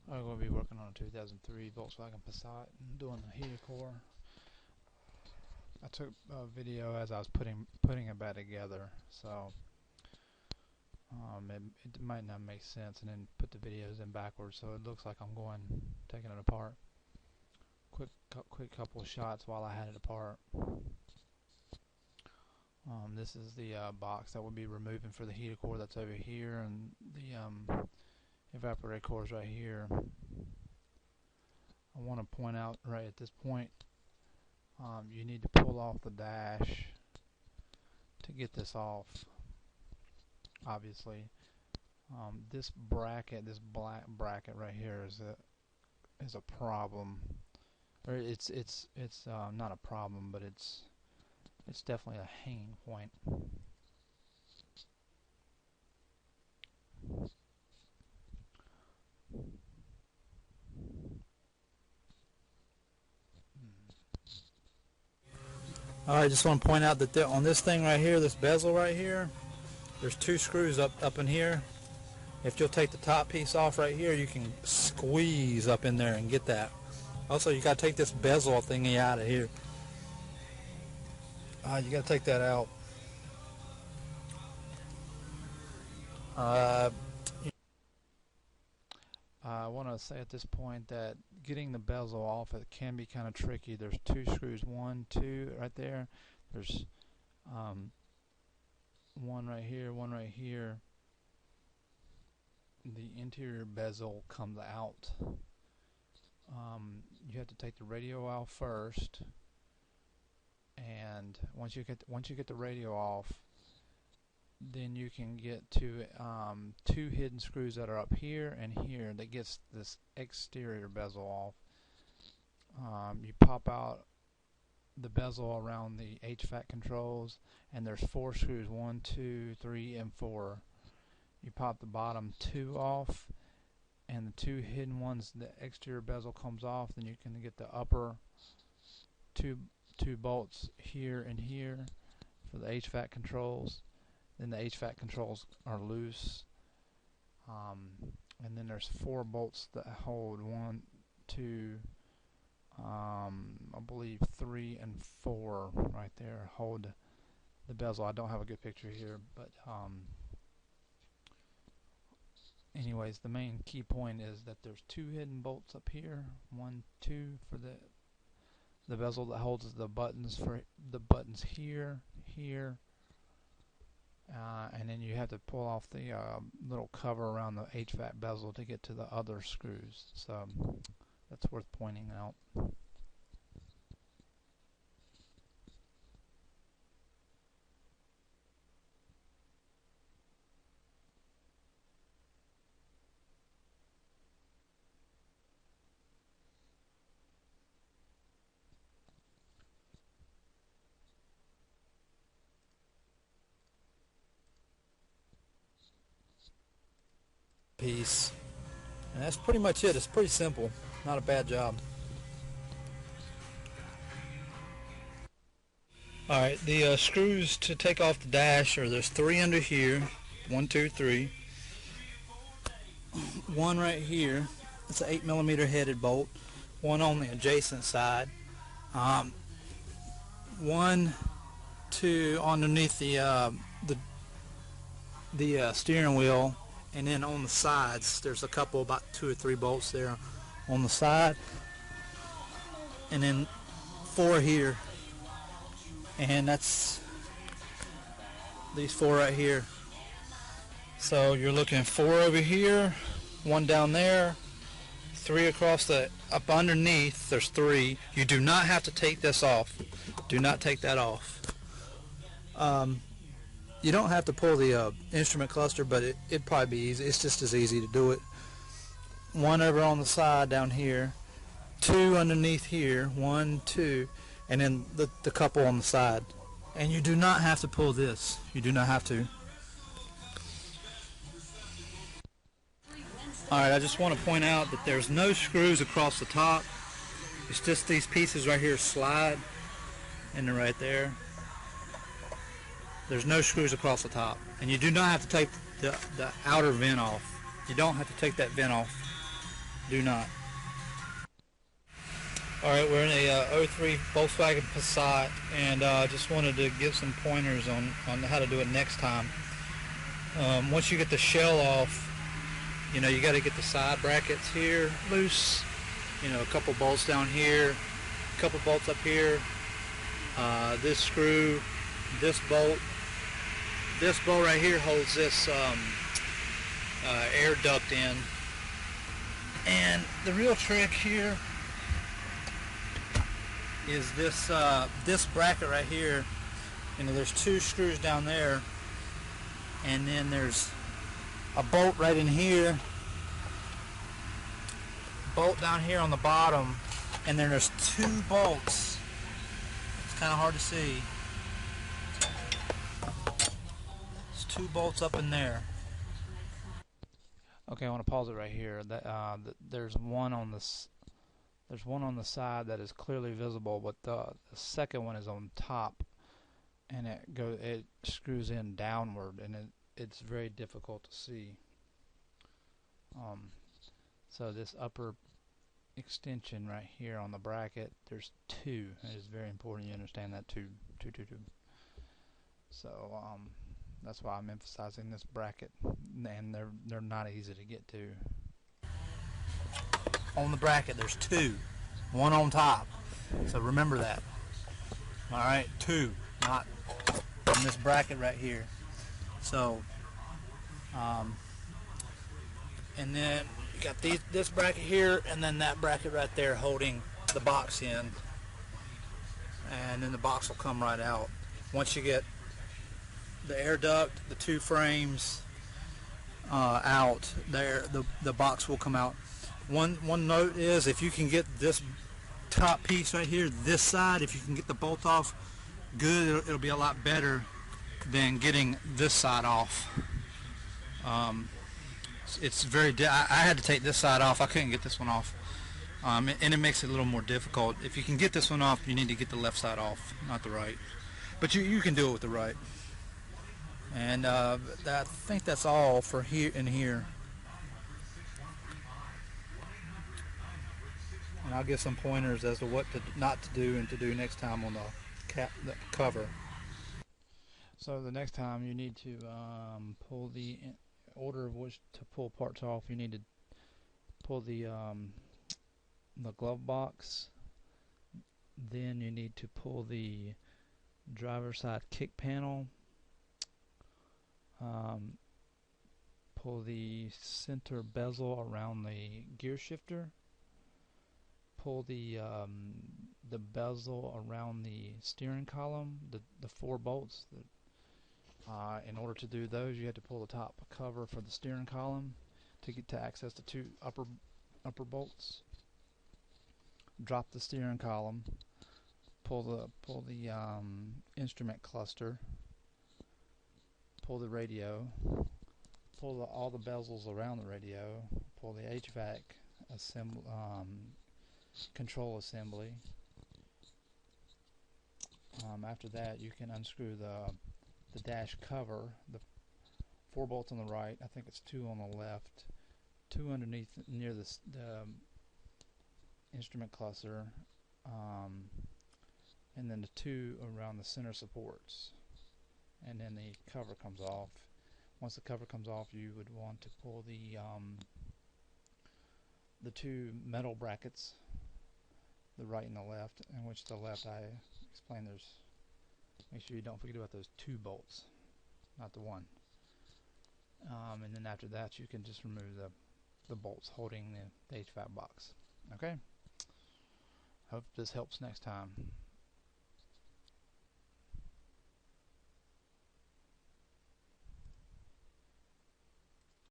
I'm going to be working on a 2003 Volkswagen Passat and doing the heater core. I took a video as I was putting it back together, so it might not make sense, and then put the videos in backwards, so it looks like I'm taking it apart. Quick couple of shots while I had it apart. This is the box that we'll be removing for the heater core that's over here, and the evaporator core is right here. I want to point out right at this point, you need to pull off the dash to get this off. Obviously, this bracket, this black bracket right here, is a problem. Or it's not a problem, but it's definitely a hanging point. Alright, I just want to point out that on this thing right here, this bezel right here, there's two screws up in here. If you'll take the top piece off right here, you can squeeze up in there and get that. Also, you got to take this bezel thingy out of here. You got to take that out. I want to say at this point that getting the bezel off it can be kind of tricky. There's two screws, one, two right there. There's one right here, one right here. The interior bezel comes out. You have to take the radio out first, and once you get the radio off, then you can get to two hidden screws that are up here and here that gets this exterior bezel off. You pop out the bezel around the HVAC controls, and there's four screws, 1, 2, 3, and 4. You pop the bottom two off, and the two hidden ones, the exterior bezel comes off. Then you can get the upper two bolts here and here for the HVAC controls. Then the HVAC controls are loose, and then there's 4 bolts that hold 1, 2, I believe 3 and 4 right there hold the bezel. I don't have a good picture here, but anyways, the main key point is that there's 2 hidden bolts up here, 1, 2 for the bezel that holds the buttons here, and then you have to pull off the little cover around the HVAC bezel to get to the other screws. So that's worth pointing out. Piece, and that's pretty much it. It's pretty simple, not a bad job. Alright, the screws to take off the dash there's 3 under here, 1, 2, 3, one right here. It's an 8mm headed bolt, one on the adjacent side, 1, 2 underneath the steering wheel. And then on the sides, there's a couple, about 2 or 3 bolts there on the side. And then 4 here. And that's these 4 right here. So you're looking 4 over here, 1 down there, 3 across up underneath, there's 3. You do not have to take this off. Do not take that off. You don't have to pull the instrument cluster, but it'd probably be easy. It's just as easy to do it. 1 over on the side down here, 2 underneath here, 1, 2, and then the couple on the side. And you do not have to pull this. You do not have to. Alright, I just want to point out that there's no screws across the top. It's just these pieces right here slide, and they're right there. There's no screws across the top, and you do not have to take the outer vent off. You don't have to take that vent off. Do not. Alright, we're in a '03 Volkswagen Passat, and just wanted to give some pointers on how to do it next time. Once you get the shell off, you know, you got to get the side brackets here loose. You know, a couple bolts down here, a couple bolts up here. This screw, this bolt right here holds this air duct in. And the real trick here is this this bracket right here. You know, there's two screws down there, and then there's a bolt right in here, bolt down here on the bottom, and then there's two bolts. It's kind of hard to see. There's two bolts up in there. Okay, I want to pause it right here. There's one on this. There's one on the side that is clearly visible, but the second one is on top, and it screws in downward, and it's very difficult to see. So this upper extension right here on the bracket, there's two. It is very important you understand that two. So that's why I'm emphasizing this bracket, and they're not easy to get to. On the bracket there's two, one on top, so remember that. Alright, two, not on this bracket right here. So and then you got this bracket here, and then that bracket right there holding the box in, and then the box will come right out. Once you get the air duct, the two frames out there, the box will come out. One note is, if you can get this top piece right here, this side, if you can get the bolt off good, it'll be a lot better than getting this side off. It's very I had to take this side off. I couldn't get this one off, and it makes it a little more difficult. If you can get this one off, you need to get the left side off, not the right, but you can do it with the right. And I think that's all for here and here. And I'll give some pointers as to what not to do and to do next time on the cover. So the next time you need to pull the order of which to pull parts off. You need to pull the glove box. Then you need to pull the driver's side kick panel. Pull the center bezel around the gear shifter. Pull the bezel around the steering column, the four bolts. In order to do those, you have to pull the top cover for the steering column to get to access the two upper bolts. Drop the steering column. Pull the instrument cluster. Pull the radio. Pull all the bezels around the radio. Pull the HVAC control assembly. After that, you can unscrew the dash cover, the four bolts on the right, I think it's two on the left, two underneath near the instrument cluster, and then the two around the center supports, and then the cover comes off. Once the cover comes off, you would want to pull the two metal brackets, the right and the left, in which the left I explained make sure you don't forget about those two bolts, not the one. And then after that, you can just remove the bolts holding the HVAC box. Okay? Hope this helps next time.